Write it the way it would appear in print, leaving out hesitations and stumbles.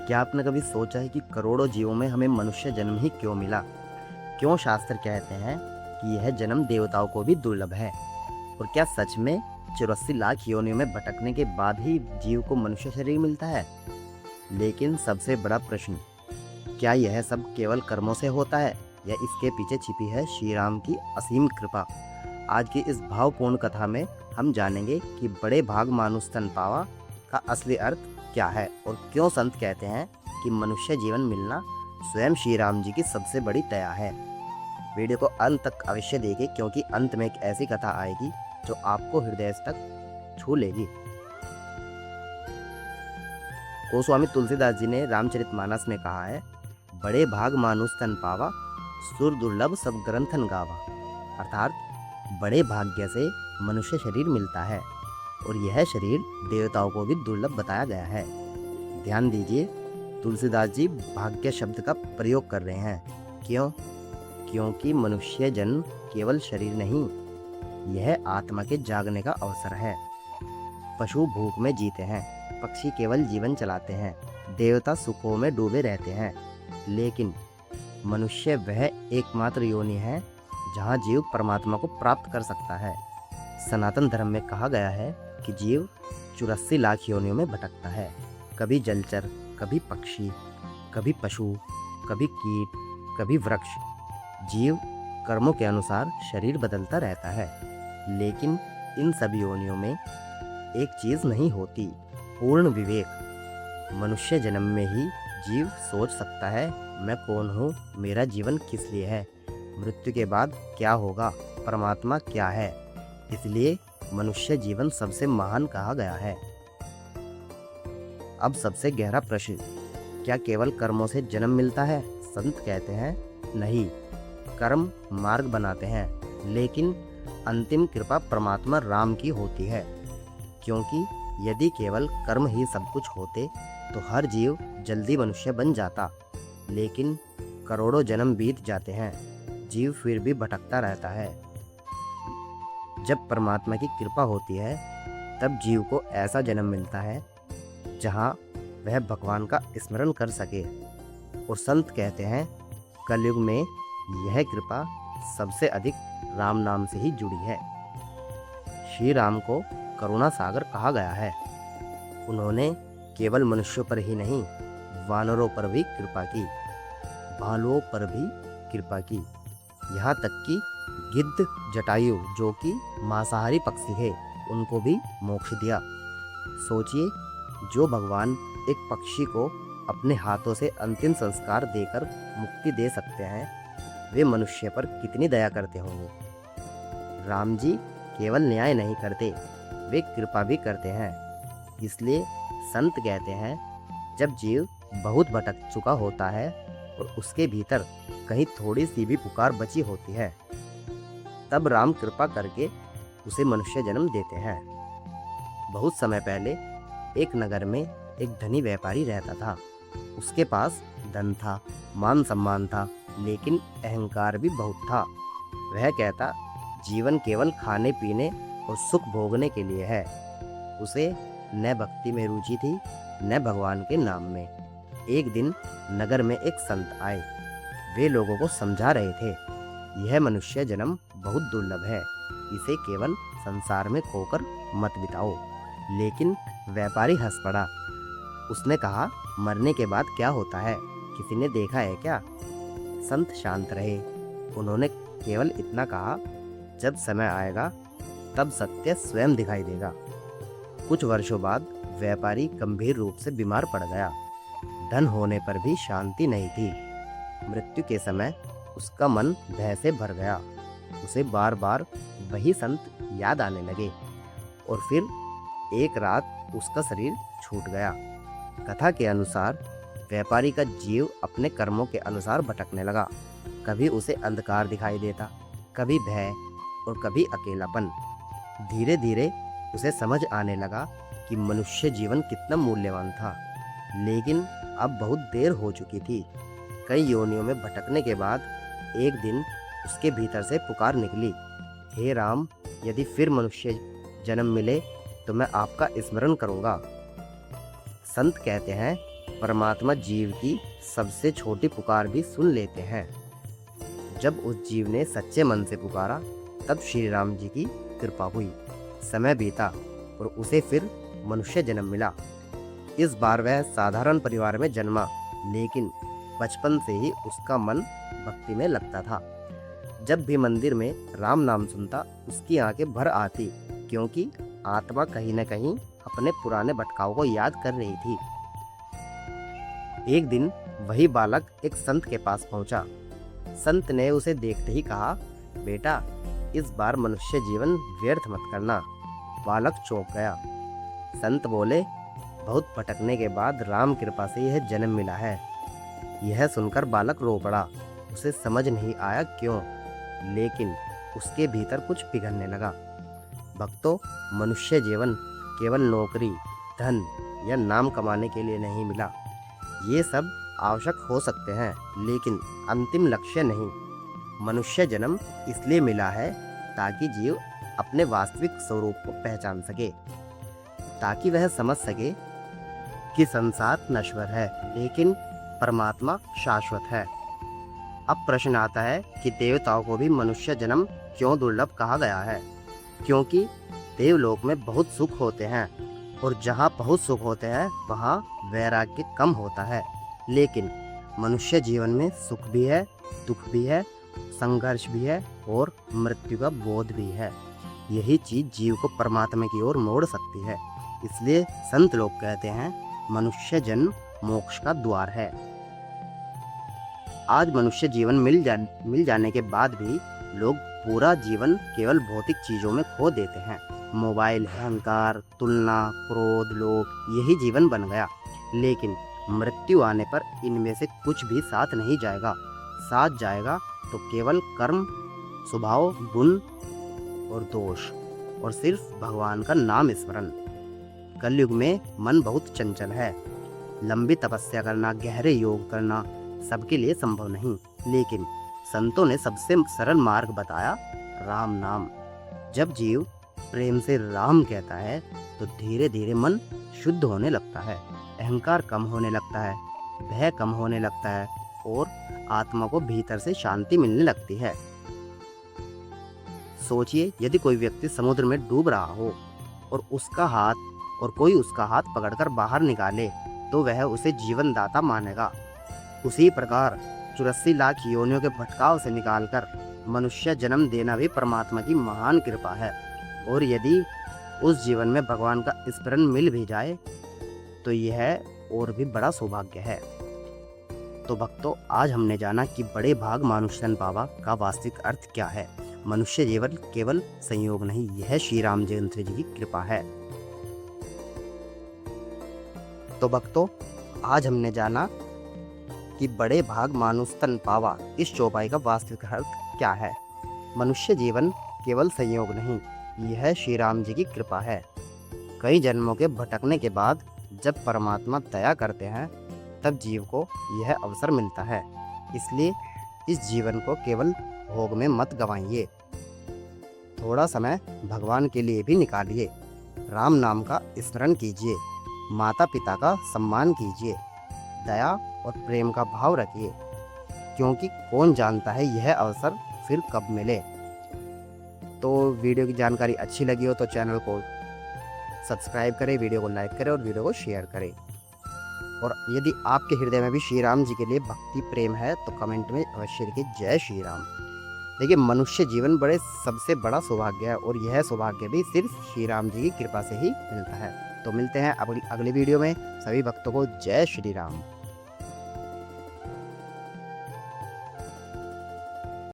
क्या आपने कभी सोचा है कि करोड़ों जीवों में हमें मनुष्य जन्म ही क्यों मिला? क्यों शास्त्र कहते हैं कि यह जन्म देवताओं को भी दुर्लभ है? और क्या सच में 84 लाख योनियों में भटकने के बाद ही जीव को मनुष्य शरीर मिलता है? लेकिन सबसे बड़ा प्रश्न, क्या यह सब केवल कर्मों से होता है या इसके पीछे छिपी है श्री राम की असीम कृपा? आज की इस भावपूर्ण कथा में हम जानेंगे कि बड़े भाग मानुष तन पावा का असली अर्थ क्या है और क्यों संत कहते हैं कि मनुष्य जीवन मिलना स्वयं श्री राम जी की सबसे बड़ी दया है। वीडियो को अंत तक अवश्य देखें क्योंकि अंत में एक ऐसी कथा आएगी जो आपको हृदय तक छू लेगी। गोस्वामी तुलसीदास जी ने रामचरितमानस में कहा है, बड़े भाग मानुष तन पावा, सुर दुर्लभ सब ग्रंथन गावा। अर्थात बड़े भाग्य से मनुष्य शरीर मिलता है और यह शरीर देवताओं को भी दुर्लभ बताया गया है। ध्यान दीजिए, तुलसीदास जी भाग्य शब्द का प्रयोग कर रहे हैं। क्यों? क्योंकि मनुष्य जन्म केवल शरीर नहीं, यह आत्मा के जागने का अवसर है। पशु भूख में जीते हैं, पक्षी केवल जीवन चलाते हैं, देवता सुखों में डूबे रहते हैं, लेकिन मनुष्य वह एकमात्र योनि है जहाँ जीव परमात्मा को प्राप्त कर सकता है। सनातन धर्म में कहा गया है कि जीव 84 लाख योनियों में भटकता है, कभी जलचर, कभी पक्षी, कभी पशु, कभी कीट, कभी वृक्ष। जीव कर्मों के अनुसार शरीर बदलता रहता है, लेकिन इन सभी योनियों में एक चीज नहीं होती, पूर्ण विवेक। मनुष्य जन्म में ही जीव सोच सकता है, मैं कौन हूँ, मेरा जीवन किस लिए है, मृत्यु के बाद क्या होगा, परमात्मा क्या है। इसलिए मनुष्य जीवन सबसे महान कहा गया है। अब सबसे गहरा प्रश्न, क्या केवल कर्मों से जन्म मिलता है? संत कहते हैं नहीं, कर्म मार्ग बनाते हैं, लेकिन अंतिम कृपा परमात्मा राम की होती है। क्योंकि यदि केवल कर्म ही सब कुछ होते तो हर जीव जल्दी मनुष्य बन जाता, लेकिन करोड़ों जन्म बीत जाते हैं, जीव फिर भी भटकता रहता है। जब परमात्मा की कृपा होती है तब जीव को ऐसा जन्म मिलता है जहाँ वह भगवान का स्मरण कर सके। और संत कहते हैं कलयुग में यह कृपा सबसे अधिक राम नाम से ही जुड़ी है। श्री राम को करुणा सागर कहा गया है। उन्होंने केवल मनुष्यों पर ही नहीं, वानरों पर भी कृपा की, भालुओं पर भी कृपा की, यहाँ तक कि गिद्ध जटायु जो कि मांसाहारी पक्षी है, उनको भी मोक्ष दिया। सोचिए, जो भगवान एक पक्षी को अपने हाथों से अंतिम संस्कार देकर मुक्ति दे सकते हैं, वे मनुष्य पर कितनी दया करते होंगे। राम जी केवल न्याय नहीं करते, वे कृपा भी करते हैं। इसलिए संत कहते हैं, जब जीव बहुत भटक चुका होता है और उसके भीतर कहीं थोड़ी सी भी पुकार बची होती है, तब राम कृपा करके उसे मनुष्य जन्म देते हैं। बहुत समय पहले एक नगर में एक धनी व्यापारी रहता था। उसके पास धन था, मान सम्मान था, लेकिन अहंकार भी बहुत था। वह कहता, जीवन केवल खाने पीने और सुख भोगने के लिए है। उसे न भक्ति में रुचि थी, न भगवान के नाम में। एक दिन नगर में एक संत आए। वे लोगों को समझा रहे थे, यह मनुष्य जन्म बहुत दुर्लभ है, इसे केवल संसार में खोकर मत बिताओ। लेकिन व्यापारी हंस पड़ा। उसने कहा, मरने के बाद क्या होता है, किसी ने देखा है क्या? संत शांत रहे। उन्होंने केवल इतना कहा, जब समय आएगा तब सत्य स्वयं दिखाई देगा। कुछ वर्षों बाद व्यापारी गंभीर रूप से बीमार पड़ गया। धन होने पर भी शांति नहीं थी। मृत्यु के समय उसका मन भय से भर गया। उसे बार बार वही संत याद आने लगे और फिर एक रात उसका शरीर छूट गया। कथा के अनुसार व्यापारी का जीव अपने कर्मों के अनुसार भटकने लगा। कभी उसे अंधकार दिखाई देता, कभी भय और कभी अकेलापन। धीरे धीरे उसे समझ आने लगा कि मनुष्य जीवन कितना मूल्यवान था, लेकिन अब बहुत देर हो चुकी थी। कई योनियों में भटकने के बाद एक दिन उसके भीतर से पुकार निकली, हे राम, यदि फिर मनुष्य जन्म मिले तो मैं आपका स्मरण करूंगा। संत कहते हैं, परमात्मा जीव की सबसे छोटी पुकार भी सुन लेते हैं। जब उस जीव ने सच्चे मन से पुकारा तब श्री राम जी की कृपा हुई। समय बीता और उसे फिर मनुष्य जन्म मिला। इस बार वह साधारण परिवार में जन्मा, लेकिन बचपन से ही उसका मन भक्ति में लगता था। जब भी मंदिर में राम नाम सुनता उसकी आंखें भर आती, क्योंकि आत्मा कहीं न कहीं अपने पुराने भटकाव को याद कर रही थी। एक दिन वही बालक एक संत के पास पहुंचा। संत ने उसे देखते ही कहा, बेटा, इस बार मनुष्य जीवन व्यर्थ मत करना। बालक चौंक गया। संत बोले, बहुत भटकने के बाद राम कृपा से यह जन्म मिला है। यह सुनकर बालक रो पड़ा। उसे समझ नहीं आया क्यों, लेकिन उसके भीतर कुछ पिघलने लगा। भक्तों, मनुष्य जीवन केवल नौकरी, धन या नाम कमाने के लिए नहीं मिला। ये सब आवश्यक हो सकते हैं, लेकिन अंतिम लक्ष्य नहीं। मनुष्य जन्म इसलिए मिला है ताकि जीव अपने वास्तविक स्वरूप को पहचान सके, ताकि वह समझ सके कि संसार नश्वर है लेकिन परमात्मा शाश्वत है। अब प्रश्न आता है कि देवताओं को भी मनुष्य जन्म क्यों दुर्लभ कहा गया है? क्योंकि देवलोक में बहुत सुख होते हैं, और जहाँ बहुत सुख होते हैं वहाँ वैराग्य कम होता है। लेकिन मनुष्य जीवन में सुख भी है, दुख भी है, संघर्ष भी है और मृत्यु का बोध भी है। यही चीज जीव को परमात्मा की ओर मोड़ सकती है। इसलिए संत लोग कहते हैं, मनुष्य जन्म मोक्ष का द्वार है। आज मनुष्य जीवन मिल जाने के बाद भी लोग पूरा जीवन केवल भौतिक चीजों में खो देते हैं। मोबाइल, अहंकार, तुलना, क्रोध, लोभ, यही जीवन बन गया। लेकिन मृत्यु आने पर इनमें से कुछ भी साथ नहीं जाएगा। साथ जाएगा तो केवल कर्म, स्वभाव, गुण और दोष, और सिर्फ भगवान का नाम स्मरण। कलयुग में मन बहुत चंचल है। लंबी तपस्या करना, गहरे योग करना सबके लिए संभव नहीं, लेकिन संतों ने सबसे सरल मार्ग बताया, राम नाम। जब जीव प्रेम से राम कहता है तो धीरे धीरे मन शुद्ध होने लगता है, अहंकार कम होने लगता है, भय कम होने लगता है और आत्मा को भीतर से शांति मिलने लगती है। सोचिए, यदि कोई व्यक्ति समुद्र में डूब रहा हो और कोई उसका हाथ पकड़कर बाहर निकाले तो वह उसे जीवन दाता मानेगा। उसी प्रकार 84 लाख योनियों के भटकाव से निकालकर मनुष्य जन्म देना भी परमात्मा की महान कृपा है। और यदि उस जीवन में भगवान का स्मरण मिल भी जाए तो यह और भी बड़ा सौभाग्य है। तो भक्तों, आज हमने जाना कि बड़े भाग मानुषतन पावा का वास्तविक अर्थ क्या है। मनुष्य जीवन केवल संयोग नहीं, यह श्री रामचंद्र जी की कृपा है। तो भक्तों, आज हमने जाना कि बड़े भाग मानुषतन पावा इस चौपाई का वास्तविक अर्थ क्या है। मनुष्य जीवन केवल संयोग नहीं, यह श्री राम जी की कृपा है। कई जन्मों के भटकने के बाद जब परमात्मा दया करते हैं तब जीव को यह अवसर मिलता है। इसलिए इस जीवन को केवल भोग में मत गंवाइए। थोड़ा समय भगवान के लिए भी निकालिए। राम नाम का स्मरण कीजिए, माता पिता का सम्मान कीजिए, दया और प्रेम का भाव रखिए, क्योंकि कौन जानता है यह अवसर फिर कब मिले। तो वीडियो की जानकारी अच्छी लगी हो तो चैनल को सब्सक्राइब करें, वीडियो को लाइक करें और वीडियो को शेयर करें। और यदि आपके हृदय में भी श्री राम जी के लिए भक्ति प्रेम है तो कमेंट में अवश्य लिखिए, जय श्री राम। देखिए, मनुष्य जीवन सबसे बड़ा सौभाग्य है और यह सौभाग्य भी सिर्फ श्री राम जी की कृपा से ही मिलता है। तो मिलते हैं अगली वीडियो में। सभी भक्तों को जय श्री राम।